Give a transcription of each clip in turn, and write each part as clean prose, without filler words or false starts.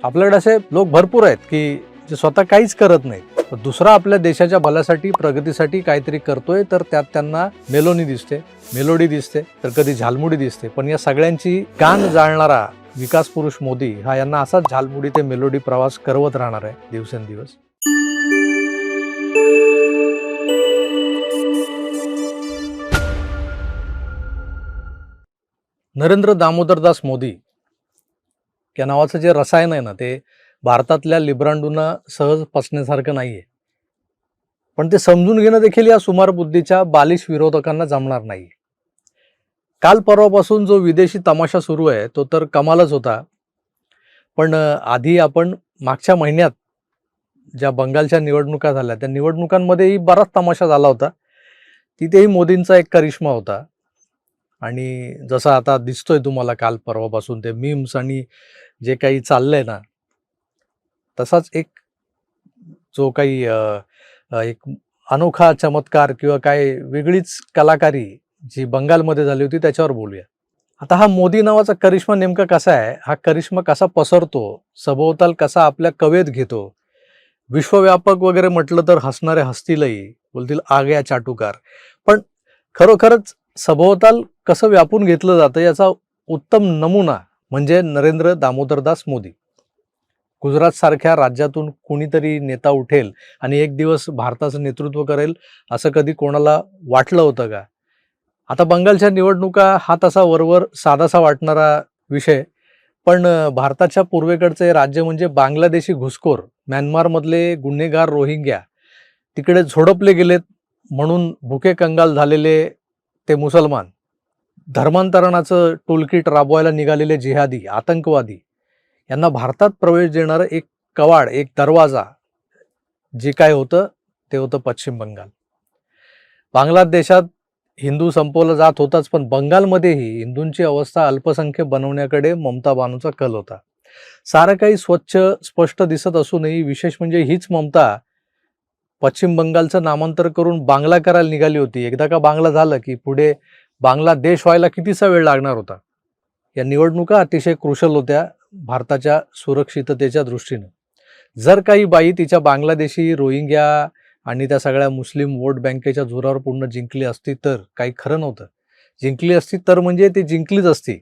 आपल्याकडे असे लोक भरपूर आहेत की जे स्वतः काहीच करत नाहीत, पण दुसरा आपल्या देशाच्या भल्यासाठी प्रगतीसाठी काहीतरी करतोय तर त्यात त्यांना मेलोडी दिसते तर कधी झालमुडी दिसते. पण या सगळ्यांची गान जाणणारा विकास पुरुष मोदी हा यांना असाच झालमुडी ते मेलोडी प्रवास करवत राहणार आहे दिवसेंदिवस. नरेंद्र दामोदरदास मोदी या नावाचं जे रसायन आहे ना, ते भारतातल्या लिब्रांडूंना सहज पचण्यासारखं नाहीये. पण ते समजून घेणं देखील या सुमार बुद्धीच्या बालिश विरोधकांना जमणार नाहीये. काल परवापासून जो विदेशी तमाशा सुरू आहे तो तर कमालच होता. पण आधी आपण मागच्या महिन्यात ज्या बंगालच्या निवडणुका झाल्या त्या निवडणुकांमध्येही बराच तमाशा झाला होता. तिथेही मोदींचा एक करिश्मा होता. आणि जसं आता दिसतोय तुम्हाला काल परवापासून ते मीम्स आणि जे काही चाललंय ना, तसाच एक जो काही एक अनोखा चमत्कार किंवा काय वेगळीच कलाकारी जी बंगालमध्ये झाली होती त्याच्यावर बोलूया. आता हा मोदी नावाचा करिश्मा नेमका कसा आहे, हा करिश्मा कसा पसरतो, सभोवताल कसा आपल्या कवेत घेतो, विश्वव्यापक वगैरे म्हटलं तर हसणारे हसतीलही, बोलतील आ गया चाटुकार. पण खरोखरच सभोवताल कसं व्यापून घेतलं जातं याचा उत्तम नमुना म्हणजे नरेंद्र दामोदरदास मोदी. गुजरात सारख्या राज्यातून कुणीतरी नेता उठेल आणि एक दिवस भारताचं नेतृत्व करेल असं कधी कोणाला वाटलं होतं का? आता बंगालच्या निवडणुका हा तसा वरवर साधासा वाटणारा विषय, पण भारताच्या पूर्वेकडचे राज्य म्हणजे बांगलादेशी घुसखोर, म्यानमारमधले गुन्हेगार रोहिंग्या तिकडे झोडपले गेलेत म्हणून भुके कंगाल झालेले ते मुसलमान, धर्मांतरणाचं टोलकिट राबवायला निघालेले जिहादी आतंकवादी, यांना भारतात प्रवेश देणारं एक कवाड, एक दरवाजा जे काय होतं ते होतं पश्चिम बंगाल. बांगलादेशात हिंदू संपवला जात होताच, पण बंगालमध्येही हिंदूंची अवस्था अल्पसंख्य बनवण्याकडे ममता बानूचा कल होता. सारं काही स्वच्छ स्पष्ट दिसत असूनही विशेष म्हणजे हीच ममता पश्चिम बंगालचं नामांतर करून बांगला करायला निघाली होती. एकदा का बांगला झालं की पुढे बांगलादेश व्हायला कितीसा वेळ लागणार होता. या निवडणुका अतिशय क्रुशल होत्या भारताच्या सुरक्षिततेच्या दृष्टीनं. जर काही बाई तिच्या बांगलादेशी, रोहिंग्या आणि त्या सगळ्या मुस्लिम वोट बँकेच्या जोरावर पूर्ण जिंकली असती तर काही खरं नव्हतं. जिंकली असती तर म्हणजे ती जिंकलीच असती.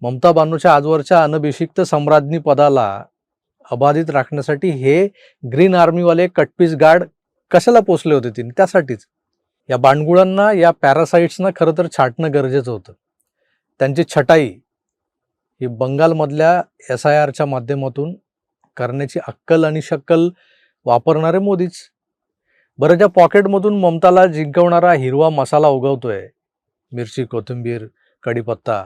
ममता बानूच्या आजवरच्या अनभिषिक्त सम्राज्ञी पदाला अबाधित राखण्यासाठी हे ग्रीन आर्मीवाले कटपीस गार्ड कशाला पोचले होते तिने? त्यासाठीच. या बांडगुळांना, या पॅरासाइट्सना खरं तर छाटणं गरजेचं होतं. त्यांची छटाई ही बंगालमधल्या SIRच्या माध्यमातून करण्याची अक्कल आणि शक्कल वापरणारे मोदीच. बरं, त्या पॉकेटमधून ममताला जिंकवणारा हिरवा मसाला उगवतोय, मिरची, कोथिंबीर, कढीपत्ता,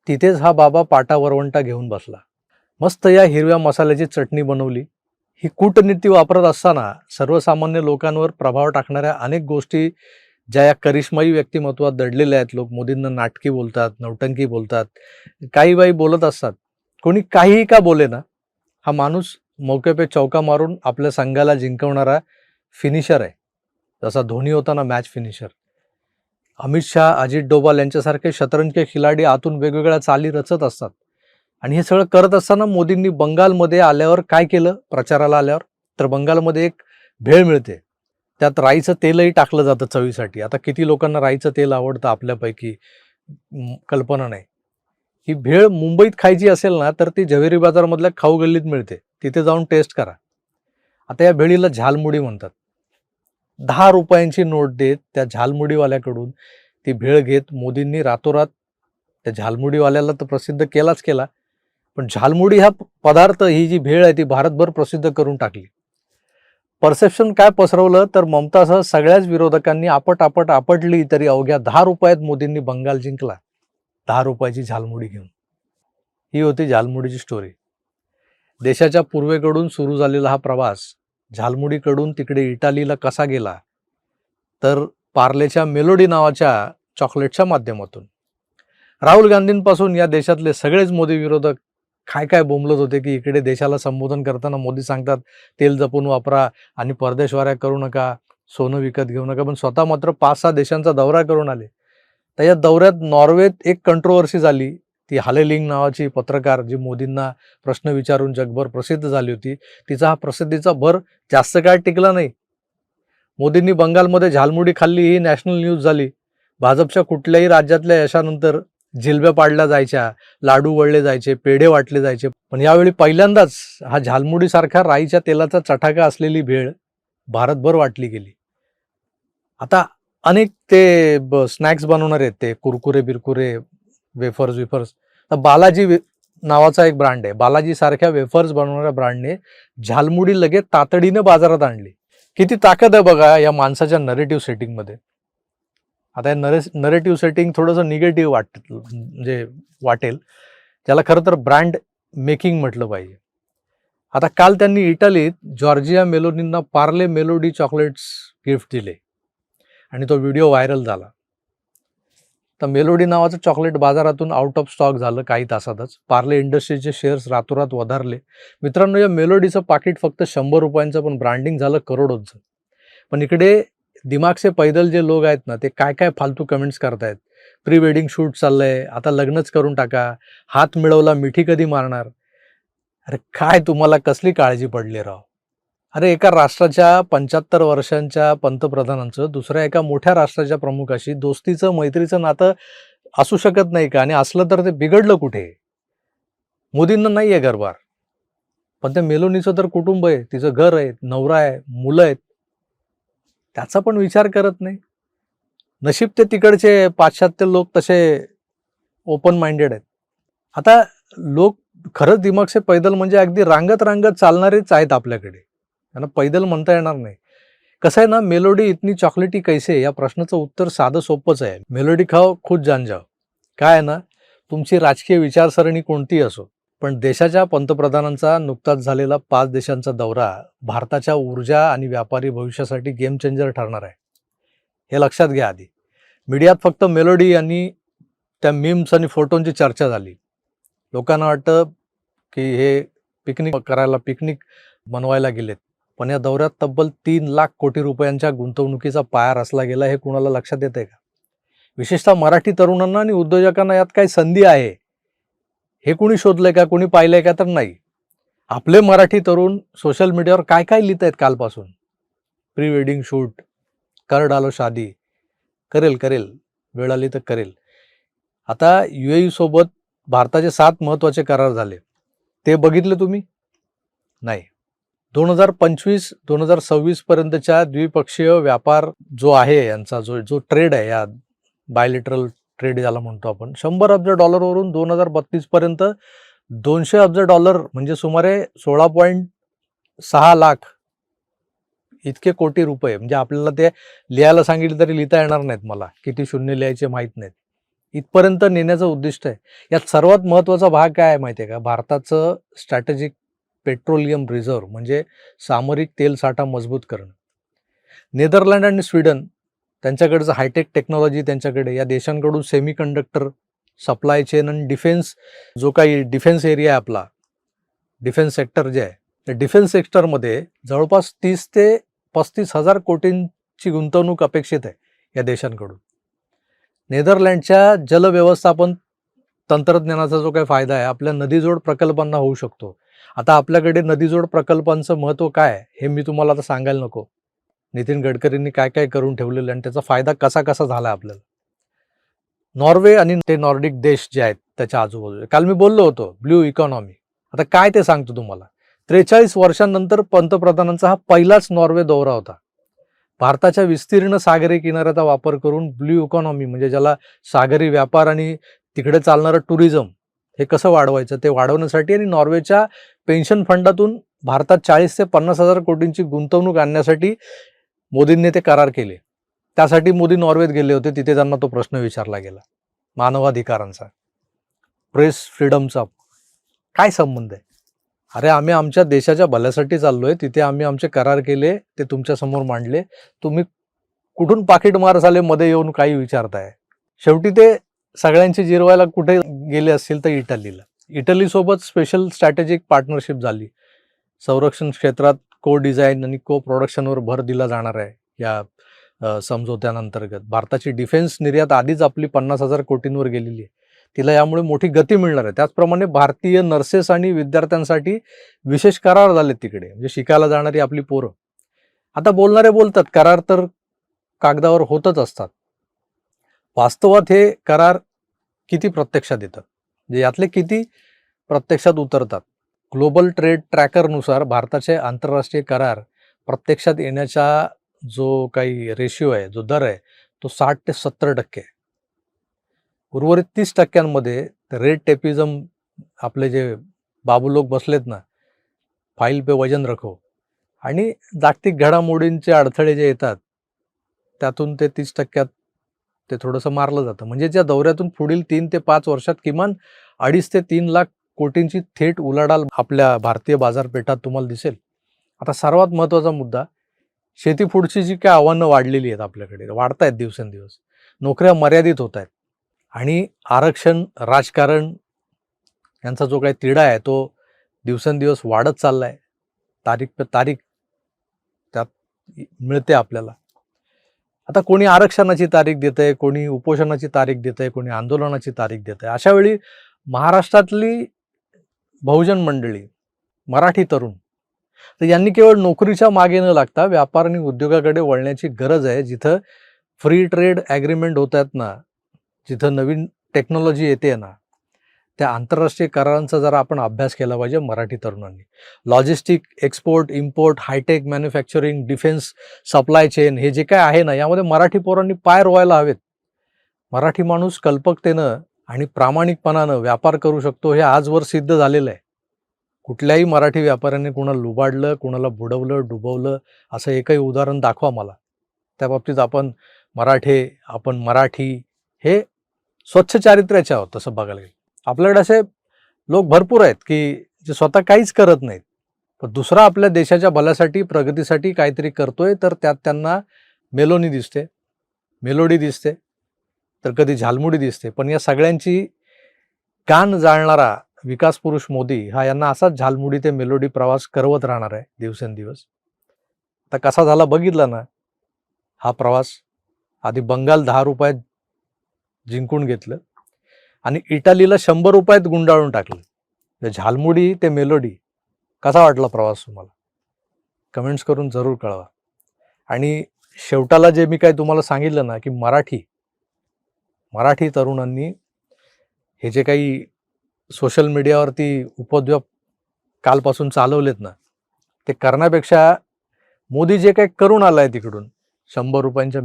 तिथेच हा बाबा पाटा वरवंटा घेऊन बसला. मस्त या हिरव्या मसाल्याची चटणी बनवली. ही कूटनीती वापरत असताना सर्वसामान्य लोकांवर प्रभाव टाकणाऱ्या अनेक गोष्टी ज्या या करिश्माई व्यक्तिमत्वात दडलेल्या आहेत. लोक मोदींना नाटकी बोलतात, नौटंकी बोलतात, काही बाई बोलत असतात. कोणी काहीही का बोले ना, हा माणूस मौके पे चौका मारून आपल्या संघाला जिंकवणारा फिनिशर आहे. जसा धोनी होता ना मॅच फिनिशर. अमित शहा, अजित डोभाल यांच्यासारखे शतरंज के खिलाडी आतून वेगवेगळ्या चाली रचत असतात. आणि हे सगळं करत असताना मोदींनी बंगालमध्ये आल्यावर काय केलं? प्रचाराला आल्यावर तर बंगालमध्ये एक भेळ मिळते, त्यात राईचं तेलही टाकलं जातं चवीसाठी. आता किती लोकांना राईचं तेल आवडतं आपल्यापैकी कल्पना नाही. ही भेळ मुंबईत खायची असेल ना तर ती झवेरी बाजारमधल्या खाऊ गल्लीत मिळते, तिथे जाऊन टेस्ट करा. आता या भेळीला झालमुडी म्हणतात. 10 रुपयांची नोट देत त्या झालमुडीवाल्याकडून ती भेळ घेत मोदींनी रातोरात त्या झालमुडीवाल्याला तर प्रसिद्ध केलाच केला, पण झालमुडी हा पदार्थ, ही जी भेळ आहे ती भारतभर प्रसिद्ध करून टाकली. परसेप्शन काय पसरवलं तर ममतासह सगळ्याच विरोधकांनी आपटली तरी अवघ्या 10 रुपयात मोदींनी बंगाल जिंकला. 10 रुपयाची झालमुडी घेऊन. ही होती झालमुडीची स्टोरी. देशाच्या पूर्वेकडून सुरू झालेला हा प्रवास झालमुडीकडून तिकडे इटालीला कसा गेला तर पार्लेच्या मेलोडी नावाच्या चॉकलेटच्या माध्यमातून. राहुल गांधींपासून या देशातले सगळेच मोदी विरोधक काय काय बोंबलत होते की इकडे देशाला संबोधन करताना मोदी सांगतात तेल जपून वापरा आणि परदेशवाऱ्या करू नका, सोनं विकत घेऊ नका, पण स्वतः मात्र 5-6 देशांचा दौरा करून आले. तर या दौऱ्यात नॉर्वेत एक कंट्रोवर्सी झाली. ती हालेलिंग नावाची पत्रकार जी मोदींना प्रश्न विचारून जगभर प्रसिद्ध झाली होती, तिचा हा प्रसिद्धीचा भर जास्त काळ टिकला नाही. मोदींनी बंगालमध्ये झालमुडी खाल्ली ही नॅशनल न्यूज झाली. भाजपच्या कुठल्याही राज्यातल्या यशानंतर जिलब्या पाडल्या जायच्या, लाडू वळले जायचे, पेढे वाटले जायचे. पण यावेळी पहिल्यांदाच हा झालमुडीसारखा राईच्या तेलाचा चटाका असलेली भेळ भारतभर वाटली गेली. आता अनेक ते स्नॅक्स बनवणार आहेत, ते कुरकुरे बिरकुरे, वेफर्स. तर बालाजी नावाचा एक ब्रँड आहे. बालाजी सारख्या वेफर्स बनवणाऱ्या ब्रँडने झालमुडी लगेच तातडीने बाजारात आणली. किती ताकद आहे बघा या माणसाच्या नरेटिव्ह सेटिंगमध्ये. आता हे नरेटिव्ह सेटिंग थोडंसं निगेटिव्ह म्हणजे वाटेल, त्याला खरं तर ब्रँड मेकिंग म्हटलं पाहिजे. आता काल त्यांनी इटलीत जॉर्जिया मेलोनींना पार्ले मेलोडी चॉकलेट्स गिफ्ट दिले आणि तो व्हिडिओ व्हायरल झाला. तर मेलोडी नावाचं चॉकलेट बाजारातून आउट ऑफ स्टॉक झालं काही तासातच. पार्ले इंडस्ट्रीचे शेअर्स रातोरात वधारले. मित्रांनो, या मेलोडीचं पाकिट फक्त 100 रुपयांचं, पण ब्रँडिंग झालं करोडोंचं. पण इकडे दिमागचे पैदल जे लोक आहेत ना, ते काय काय फालतू कमेंट्स करतायत. प्री वेडिंग शूट चाललंय, आता लग्नच करून टाका, हात मिळवला मिठी कधी मारणार. अरे काय तुम्हाला कसली काळजी पडली राव. अरे एका राष्ट्राच्या 75 वर्षांच्या पंतप्रधानांचं दुसऱ्या एका मोठ्या राष्ट्राच्या प्रमुखाशी दोस्तीचं मैत्रीचं नातं असू शकत नाही का? आणि असलं तर ते बिघडलं कुठे? मोदींना नाही आहे घरबार, पण त्या मेलोनीचं तर कुटुंब आहे, तिचं घर आहे, नवरा आहे, मुलं आहेत. त्याचा पण विचार करत नाही. नशीब ते तिकडचे पाश्चात्य लोक तसे ओपन माइंडेड आहेत. आता लोक खरंच दिमागचे पैदल म्हणजे अगदी रांगत चालणारेच आहेत आपल्याकडे. त्यांना पैदल म्हणता येणार नाही. कसं आहे ना, मेलोडी इतनी चॉकलेटी कैसे या प्रश्नाचं उत्तर साधं सोपंच आहे. मेलोडी खाओ खुद जान जाओ. काय आहे ना, तुमची राजकीय विचारसरणी कोणती असो, पण देशाच्या पंतप्रधानांचा नुकताच झालेला 5 देशांचा दौरा भारताच्या ऊर्जा आणि व्यापारी भविष्यासाठी गेम चेंजर ठरणार आहे. हे लक्षात घ्या आधी. मीडियात फक्त मेलोडी आणि त्या मीम्स आणि फोटोंची चर्चा झाली. लोकांना वाटतं की हे पिकनिक बनवायला गेलेत. पण या दौऱ्यात तब्बल 3 लाख कोटी रुपयांच्या गुंतवणुकीचा पाया रचला गेला. हे कुणाला लक्षात येतंय का? विशेषतः मराठी तरुणांना आणि उद्योजकांना यात काही संधी आहे हे कुणी शोधलंय का, कुणी पाहिलंय का? तर नाही. आपले मराठी तरुण सोशल मीडियावर काय काय लिहित आहेत कालपासून. प्री वेडिंग शूट, कर डालो शादी, करेल वेळ आली तर करेल. आता UAE सोबत भारताचे 7 महत्वाचे करार झाले. ते बघितले तुम्ही? नाही. 2025-2026 पर्यंतच्या द्विपक्षीय व्यापार जो आहे यांचा, जो ट्रेड आहे, या बायलेटरल ट्रेड ज्याला म्हणतो आपण, $100 अब्ज वरून 2032 पर्यंत $200 अब्ज म्हणजे सुमारे 16.6 लाख इतके कोटी रुपये. म्हणजे आपल्याला ते लिहायला सांगितलं तरी लिहिता येणार नाहीत मला, किती शून्य लिहायचे माहीत नाहीत. इथपर्यंत नेण्याचं उद्दिष्ट आहे. यात सर्वात महत्त्वाचा भाग काय आहे माहिती आहे का? भारताचं स्ट्रॅटेजिक पेट्रोलियम रिझर्व्ह म्हणजे सामरिक तेल साठा मजबूत करणं. नेदरलँड आणि स्वीडन त्यांच्याकडचं हायटेक टेक्नॉलॉजी त्यांच्याकडे, या देशांकडून सेमीकंडक्टर सप्लाय चेन आणि डिफेन्स, जो काही डिफेन्स एरिया आहे आपला, डिफेन्स सेक्टर जे आहे, त्या डिफेन्स सेक्टरमध्ये जवळपास 30 ते 35 हजार कोटींची गुंतवणूक अपेक्षित आहे या देशांकडून. नेदरलँडच्या जलव्यवस्थापन तंत्रज्ञानाचा जो काही फायदा आहे आपल्या नदीजोड प्रकल्पांना होऊ शकतो. आता आपल्याकडे नदीजोड प्रकल्पांचं महत्त्व काय आहे हे मी तुम्हाला आता सांगायला नको. नितीन गडकरींनी काय काय करून ठेवलेलं आणि त्याचा फायदा कसा कसा झाला आपल्याला. नॉर्वे आणि ते नॉर्डिक देश जे आहेत त्याच्या आजूबाजूला, काल मी बोललो होतो ब्ल्यू इकॉनॉमी. आता काय ते सांगतो तुम्हाला. 43 वर्षांनंतर पंतप्रधानांचा हा पहिलाच नॉर्वे दौरा होता. भारताच्या विस्तीर्ण सागरी किनाऱ्याचा वापर करून ब्ल्यू इकॉनॉमी म्हणजे ज्याला सागरी व्यापार आणि तिकडे चालणारं टुरिझम हे कसं वाढवायचं ते वाढवण्यासाठी आणि नॉर्वेच्या पेन्शन फंडातून भारतात 40 ते 50 हजार कोटींची गुंतवणूक आणण्यासाठी मोदींनी ते करार केले. त्यासाठी मोदी नॉर्वेत गेले होते. तिथे त्यांना तो प्रश्न विचारला गेला मानवाधिकारांचा, प्रेस फ्रीडमचा काय संबंध आहे. अरे आम्ही आमच्या देशाच्या भल्यासाठी चाललोय, तिथे आम्ही आमचे करार केले, ते तुमच्या समोर मांडले, तुम्ही कुठून पाकिटमार झाले मध्ये येऊन काही विचारताय. शेवटी ते सगळ्यांची जिरवायला कुठे गेले असतील तर इटलीला. इटलीसोबत स्पेशल स्ट्रॅटेजिक पार्टनरशिप झाली. संरक्षण क्षेत्रात को डिझाईन आणि को प्रोडक्शनवर भर दिला जाणार आहे या समझोत्यांतर्गत. भारताची डिफेन्स निर्यात आधीच आपली 50,000 कोटींवर गेलेली आहे. तिला यामुळे मोठी गती मिळणार आहे. त्याचप्रमाणे भारतीय नर्सेस आणि विद्यार्थ्यांसाठी विशेष करार झालेत तिकडे, म्हणजे शिकायला जाणारी आपली पोरं. आता बोलणारे बोलतात करार तर कागदावर होतच असतात. वास्तवात हे करार किती प्रत्यक्षात येतात, म्हणजे यातले किती प्रत्यक्षात उतरतात. ग्लोबल ट्रेड ट्रॅकरनुसार भारताचे आंतरराष्ट्रीय करार प्रत्यक्षात येण्याचा जो काही रेशिओ आहे, जो दर आहे, तो 60 ते 70% आहे. उर्वरित 30% रेड टेपिझम, आपले जे बाबू लोक बसलेत ना, फाईल पे वजन रखो, आणि जागतिक घडामोडींचे अडथळे जे येतात त्यातून ते 30% ते थोडंसं मारलं जातं. म्हणजे ज्या दौऱ्यातून पुढील 3 ते 5 वर्षात किमान 2.5 ते 3 लाख कोटींची थेट उलाढाल आपल्या भारतीय बाजारपेठात तुम्हाला दिसेल. आता सर्वात महत्त्वाचा मुद्दा, शेतीपुढची जी काही आव्हानं वाढलेली आहेत आपल्याकडे, वाढतायत दिवसेंदिवस, नोकऱ्या मर्यादित होत आहेत, आणि आरक्षण राजकारण यांचा जो काही तिढा आहे तो दिवसेंदिवस वाढत चालला आहे. तारीख पे तारीख त्यात मिळते आपल्याला. आता कोणी आरक्षणाची तारीख देत आहे, कोणी उपोषणाची तारीख देत आहे, कोणी आंदोलनाची तारीख देत आहे. अशा वेळी महाराष्ट्रातली बहुजन मंडळी, मराठी तरुण, तर यांनी केवळ नोकरीच्या मागे न लागता व्यापार आणि उद्योगाकडे वळण्याची गरज आहे. जिथं फ्री ट्रेड ॲग्रीमेंट होत आहेत ना, जिथं नवीन टेक्नॉलॉजी येते ना, त्या आंतरराष्ट्रीय करारांचा जरा आपण अभ्यास केला पाहिजे मराठी तरुणांनी. Logistic, export, import, hi tech manufacturing, defence, supply chain, हे जे काय आहे ना, यामध्ये मराठी पोरांनी पाय रोवायला हवेत. मराठी माणूस कल्पकतेनं आणि प्रामाणिकपणानं व्यापार करू शकतो, हे आजवर सिद्ध झालेलं आहे. कुठल्याही मराठी व्यापाऱ्याने कुणाला लुबाडलं, कुणाला बुडवलं, डुबवलं, असं एकही उदाहरण दाखवा मला. त्या बाबतीत आपण मराठी हे स्वच्छ चारित्र्याचे आहोत तसं बघायला गेलं. आपल्याकडे असे लोक भरपूर आहेत की जे स्वतः काहीच करत नाहीत, पण दुसरा आपल्या देशाच्या भल्यासाठी, प्रगतीसाठी काहीतरी करतोय, तर त्यात त्यांना मेलोनी दिसते, मेलोडी दिसते, तर कधी झालमुडी दिसते. पण या सगळ्यांची कान जाळणारा विकास पुरुष मोदी हा यांना असाच झालमुडी ते मेलोडी प्रवास करवत राहणार आहे दिवसेंदिवस. आता कसा झाला बघितला ना हा प्रवास. आधी बंगाल 10 रुपयात जिंकून घेतलं आणि इटालीला 100 रुपयात गुंडाळून टाकलं. झालमुडी ते मेलोडी कसा वाटला प्रवास तुम्हाला? कमेंट्स करून जरूर कळवा. आणि शेवटाला जे मी काय तुम्हाला सांगितलं ना की मराठी तरुणांनी हे जे काही सोशल मीडियावरती उपद्व्याप कालपासून चालवलेत ना, ते करण्यापेक्षा मोदी जे काही करून आलाय तिकडून 100 रुपयांच्या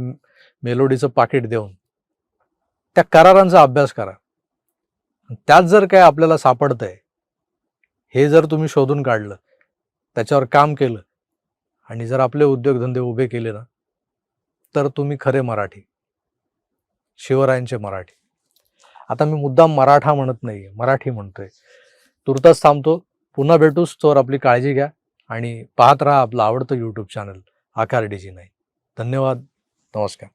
मेलोडीचं पाकिट देऊन, त्या करारांचा अभ्यास करा. त्यात जर काय आपल्याला सापडतंय, हे जर तुम्ही शोधून काढलं, त्याच्यावर काम केलं, आणि जर आपले उद्योगधंदे उभे केले ना, तर तुम्ही खरे मराठी, शिवरायांचे मराठी. आता मी मुद्दाम मराठा म्हणत नाही, मराठी म्हणतोय. तुर्तास थांबतो. पुन्हा भेटूच. तोवर आपली काळजी घ्या आणि पाहत राहा आपलं आवडतं यूट्यूब चॅनल आकार DG9. धन्यवाद. नमस्कार.